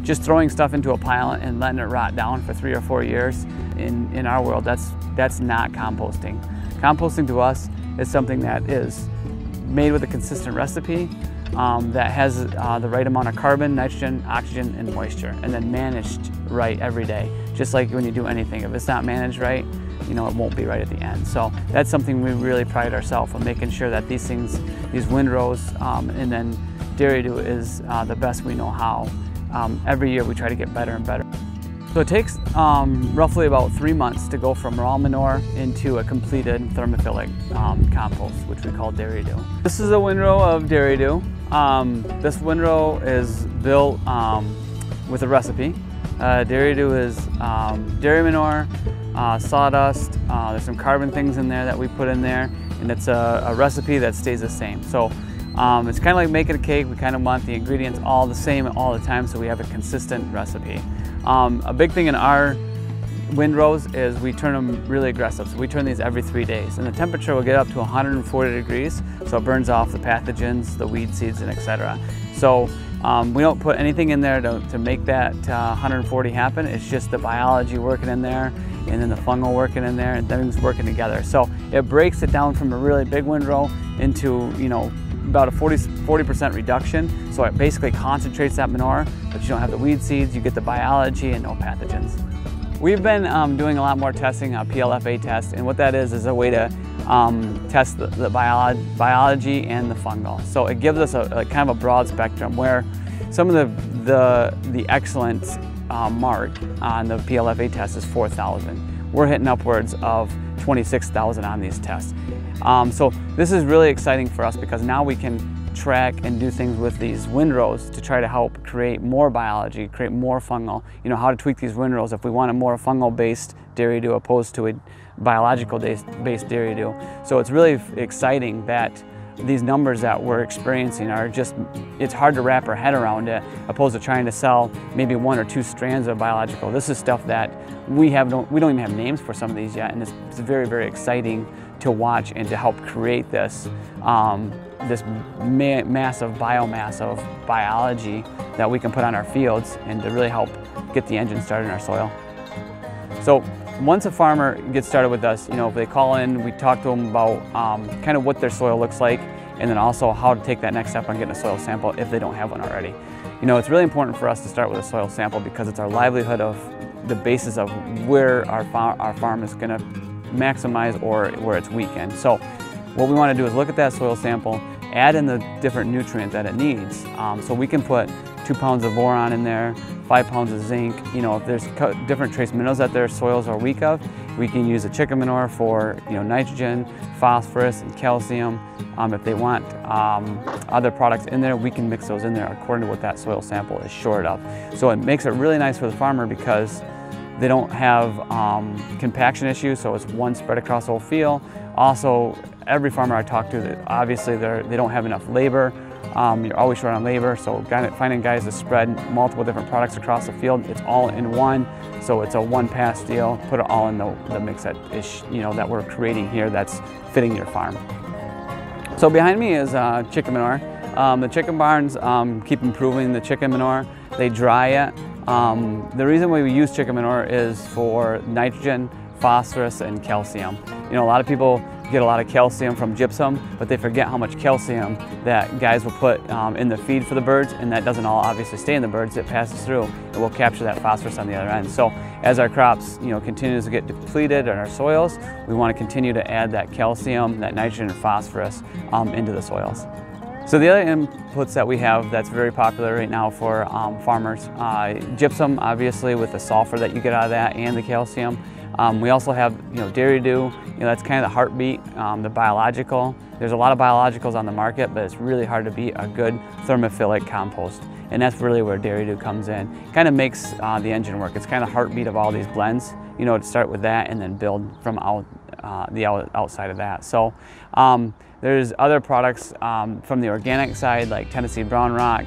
just throwing stuff into a pile and letting it rot down for 3 or 4 years, in our world, that's not composting. Composting to us is something that is made with a consistent recipe, that has the right amount of carbon, nitrogen, oxygen, and moisture, and then managed right every day. Just like when you do anything, if it's not managed right, it won't be right at the end. So that's something we really pride ourselves on, making sure that these things, these windrows, and then dairy do is the best we know how. Every year we try to get better and better. So it takes roughly about 3 months to go from raw manure into a completed thermophilic compost, which we call dairy do. This is a windrow of dairy do. This windrow is built with a recipe. Dairy do is dairy manure, sawdust, there's some carbon things in there that we put in there, and it's a recipe that stays the same. So it's kind of like making a cake. We kind of want the ingredients all the same all the time, so we have a consistent recipe. A big thing in our windrows is we turn them really aggressive. So we turn these every 3 days, and the temperature will get up to 140 degrees, so it burns off the pathogens, the weed seeds, and etc. So we don't put anything in there to make that 140 happen. It's just the biology working in there, and then the fungal working in there, and everything's working together. So it breaks it down from a really big windrow into, about a 40% reduction. So it basically concentrates that manure, but you don't have the weed seeds, you get the biology and no pathogens. We've been doing a lot more testing on PLFA test, and what that is a way to test the biology and the fungal. So it gives us a kind of a broad spectrum where some of the excellence mark on the PLFA test is 4,000. We're hitting upwards of 26,000 on these tests. So this is really exciting for us because now we can track and do things with these windrows to try to help create more biology, create more fungal, how to tweak these windrows if we want a more fungal-based dairy do opposed to a biological-based dairy do. So it's really exciting that these numbers that we're experiencing are just, it's hard to wrap our head around it, opposed to trying to sell maybe 1 or 2 strands of biological. This is stuff that we don't even have names for some of these yet, and it's very, very exciting to watch and to help create this, this massive biomass of biology that we can put on our fields and to really help get the engine started in our soil. So once a farmer gets started with us, if they call in, we talk to them about kind of what their soil looks like, and then also how to take that next step on getting a soil sample if they don't have one already. It's really important for us to start with a soil sample because it's our livelihood of the basis of where our farm is going to maximize or where it's weakened. So what we want to do is look at that soil sample, add in the different nutrients that it needs. So we can put 2 pounds of boron in there, 5 pounds of zinc. If there's different trace minerals that their soils are weak of, we can use a chicken manure for nitrogen, phosphorus, and calcium. If they want other products in there, we can mix those in there according to what that soil sample is short of. So it makes it really nice for the farmer because they don't have compaction issues, so it's one spread across the whole field. Also, every farmer I talk to, obviously they don't have enough labor. You're always short on labor, so finding guys to spread multiple different products across the field, it's all in one, so it's a one-pass deal. Put it all in the mix that is, that we're creating here that's fitting your farm. So behind me is chicken manure. The chicken barns keep improving the chicken manure. They dry it. The reason why we use chicken manure is for nitrogen, phosphorus, and calcium. A lot of people get a lot of calcium from gypsum, but they forget how much calcium that guys will put in the feed for the birds, and that doesn't all obviously stay in the birds. It passes through, and we'll capture that phosphorus on the other end. So as our crops continues to get depleted in our soils, we want to continue to add that calcium, that nitrogen, and phosphorus into the soils. So the other inputs that we have that's very popular right now for farmers, gypsum, obviously, with the sulfur that you get out of that and the calcium. We also have dairy do, that's kind of the heartbeat, the biological. There's a lot of biologicals on the market, but it's really hard to beat a good thermophilic compost. And that's really where dairy do comes in. Kind of makes the engine work. It's kind of the heartbeat of all these blends, to start with that and then build from the outside of that. So there's other products from the organic side, like Tennessee brown rock,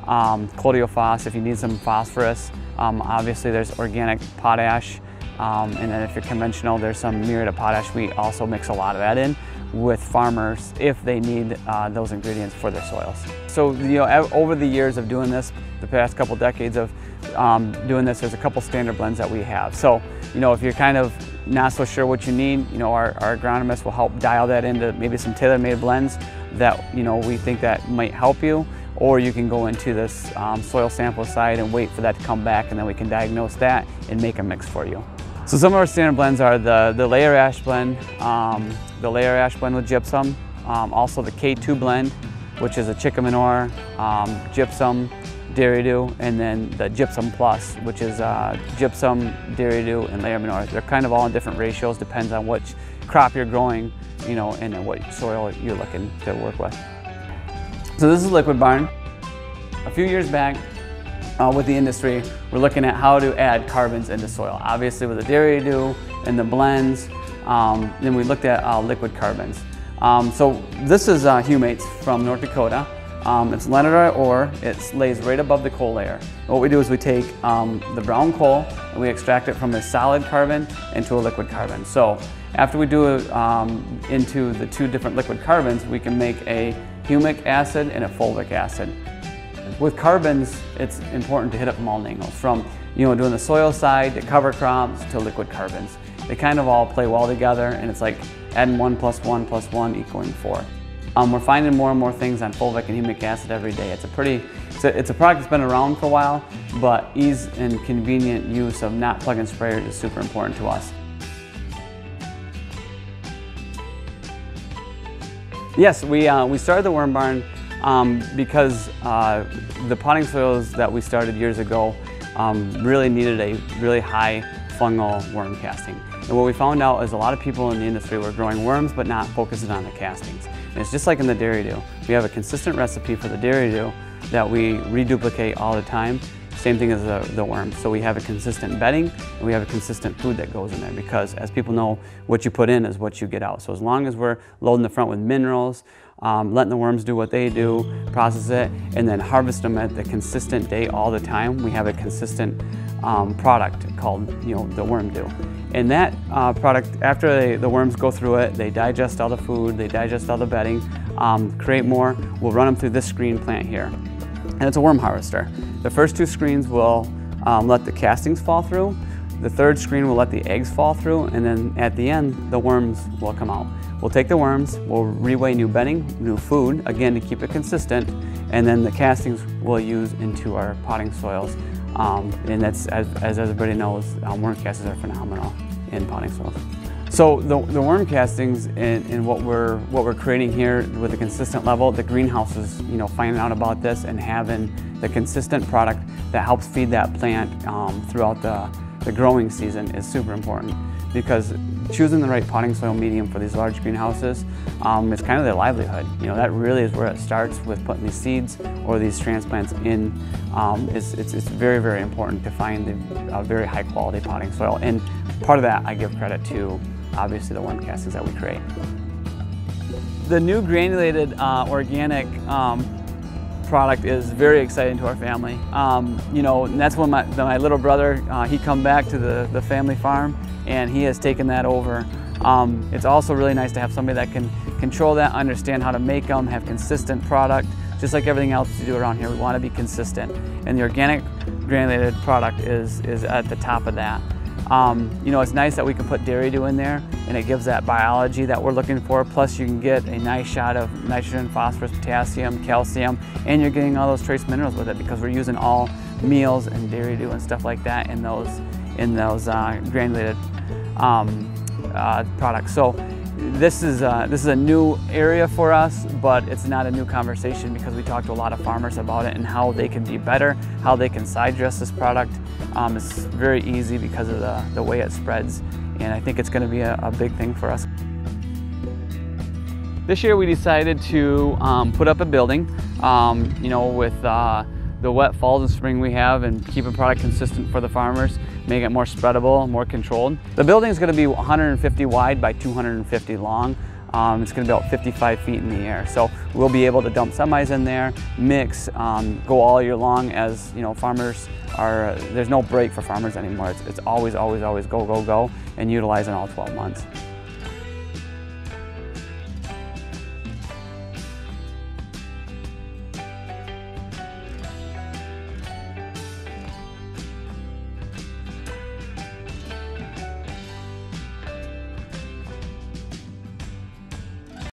chloriophos if you need some phosphorus. Obviously there's organic potash, and then if you're conventional, there's some muriate of potash. We also mix a lot of that in. with farmers if they need those ingredients for their soils. So, over the years of doing this, the past couple decades of doing this, there's a couple standard blends that we have. So, if you're kind of not so sure what you need, our agronomists will help dial that into maybe some tailor-made blends that, we think that might help you. Or you can go into this soil sample site and wait for that to come back, and then we can diagnose that and make a mix for you. So some of our standard blends are the layer ash blend, with gypsum, also the K2 blend, which is a chicken manure, gypsum, dairy dew, and then the gypsum plus, which is gypsum, dairy dew, and layer manure. They're kind of all in different ratios, depends on which crop you're growing, and what soil you're looking to work with. So this is Liquid Barn. A few years back, with the industry, we're looking at how to add carbons into soil. Obviously with the dairy dew and the blends, then we looked at liquid carbons. So this is humates from North Dakota. It's lenidite ore. It lays right above the coal layer. And what we do is we take the brown coal and we extract it from a solid carbon into a liquid carbon. So after we do it into the two different liquid carbons, we can make a humic acid and a fulvic acid. With carbons, it's important to hit up from all angles, from doing the soil side to cover crops to liquid carbons. They kind of all play well together, and it's like adding 1 + 1 + 1 equaling 4. We're finding more and more things on fulvic and humic acid every day. It's a product that's been around for a while, but ease and convenient use of not plug-in sprayers is super important to us. Yes, we started the worm barn because the potting soils that we started years ago really needed a really high fungal worm casting. And what we found out is a lot of people in the industry were growing worms but not focusing on the castings. And it's just like in the dairy dew. We have a consistent recipe for the dairy dew that we reduplicate all the time. Same thing as the worms. So we have a consistent bedding and we have a consistent food that goes in there, because as people know, what you put in is what you get out. So as long as we're loading the front with minerals, letting the worms do what they do, process it, and then harvest them at the consistent date all the time, we have a consistent product called the worm dew. And that product, after the worms go through it, they digest all the food, they digest all the bedding, create more. We'll run them through this screen plant here. And it's a worm harvester. The first two screens will let the castings fall through. The third screen will let the eggs fall through, and then at the end, the worms will come out. We'll take the worms, we'll reweigh new bedding, new food, again to keep it consistent, and then the castings we'll use into our potting soils. And that's, as everybody knows, worm castings are phenomenal in potting soils. So the worm castings and what we're creating here with a consistent level, the greenhouses, finding out about this and having the consistent product that helps feed that plant throughout the growing season is super important, because choosing the right potting soil medium for these large greenhouses is kind of their livelihood. That really is where it starts with putting these seeds or these transplants in. It's very, very important to find a very high quality potting soil, and part of that I give credit to obviously the worm castings that we create. The new granulated organic product is very exciting to our family. And that's when my little brother, he come back to the family farm, and he has taken that over. It's also really nice to have somebody that can control that, understand how to make them, have consistent product. Just like everything else we do around here, we want to be consistent. And the organic granulated product is at the top of that. It's nice that we can put dairy dew in there, and it gives that biology that we're looking for. Plus you can get a nice shot of nitrogen, phosphorus, potassium, calcium, and you're getting all those trace minerals with it, because we're using all meals and dairy dew and stuff like that in those granulated products. So this is a new area for us, but it's not a new conversation, because we talk to a lot of farmers about it and how they can be better, how they can side dress this product. It's very easy because of the way it spreads, and I think it's going to be a big thing for us. This year we decided to put up a building, with the wet falls and spring we have, and keep a product consistent for the farmers, make it more spreadable, more controlled. The building is going to be 150 wide by 250 long. It's going to be about 55 feet in the air. So we'll be able to dump semis in there, mix, go all year long, as farmers there's no break for farmers anymore. It's always, always, always go, go, go, and utilizing all 12 months.